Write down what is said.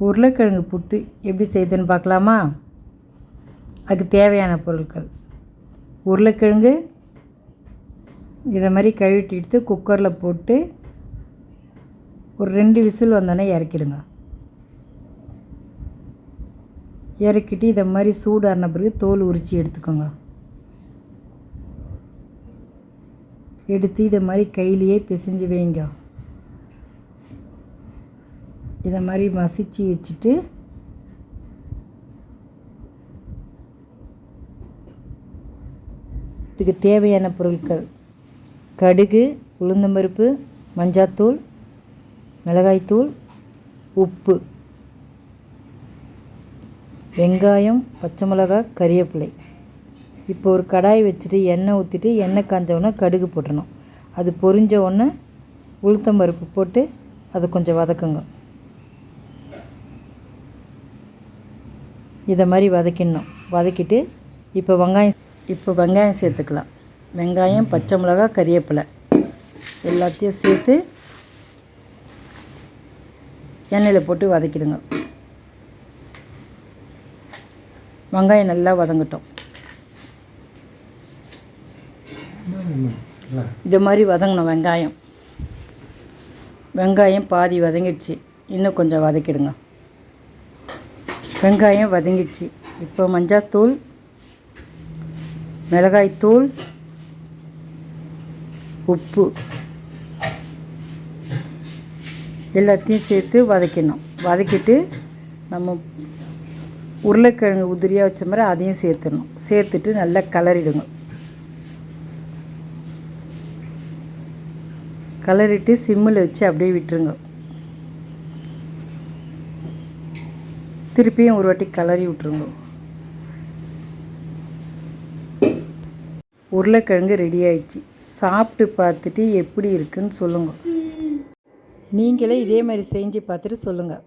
உருளைக்கிழங்கு புட்டு எப்படி செய்யுதுன்னு பார்க்கலாமா? அதுக்கு தேவையான பொருட்கள்: உருளைக்கிழங்கு இதை மாதிரி கழுவிட்டு எடுத்து குக்கரில் போட்டு ஒரு 2 விசில் வந்தோடனே இறக்கிடுங்க. இறக்கிட்டு இதை மாதிரி சூடான பிறகு தோல் உரித்து எடுத்துக்கோங்க. எடுத்து இதை மாதிரி கையிலையே பிசைஞ்சு வைங்க. இதை மாதிரி மசிச்சு வச்சுட்டு இதுக்கு தேவையான பொருட்கள்: கடுகு, உளுந்தம்பருப்பு, மஞ்சாத்தூள், மிளகாய்த்தூள், உப்பு, வெங்காயம், பச்சை மிளகாய், கறிவேப்பிலை. இப்போ ஒரு கடாய் வச்சுட்டு எண்ணெய் ஊற்றிட்டு எண்ணெய் காஞ்ச கடுகு போட்டணும். அது பொரிஞ்ச உடனே உளுத்தம்பருப்பு போட்டு அதை கொஞ்சம் வதக்குங்க. இதை மாதிரி வதக்கிடணும். வதக்கிட்டு இப்போ வெங்காயம் சேர்த்துக்கலாம். வெங்காயம், பச்சை மிளகாய், கறிவேப்பிலை எல்லாத்தையும் சேர்த்து எண்ணெயில் போட்டு வதக்கிடுங்க. வெங்காயம் நல்லா வதங்கட்டும். இது மாதிரி வதங்கணும். வெங்காயம் பாதி வதங்கிடுச்சு. இன்னும் கொஞ்சம் வதக்கிடுங்க. வெங்காயம் வதங்கிடுச்சு. இப்போ மஞ்சாத்தூள், மிளகாய்த்தூள், உப்பு எல்லாத்தையும் சேர்த்து வதக்கிடணும். வதக்கிட்டு நம்ம உருளைக்கிழங்கு உதிரியாக வச்ச மாதிரி அதையும் சேர்த்துடணும். சேர்த்துட்டு நல்லா கிளறிடுங்க. கிளறிட்டு சிம்மில் வச்சு அப்படியே விட்டுருங்க. திருப்பியும் ஒரு வாட்டி கிளறி விட்டுருங்க. உருளைக்கிழங்கு ரெடி ஆயிடுச்சு. சாப்பிட்டு பார்த்துட்டு எப்படி இருக்குன்னு சொல்லுங்கள். நீங்களே இதே மாதிரி செஞ்சு பார்த்துட்டு சொல்லுங்கள்.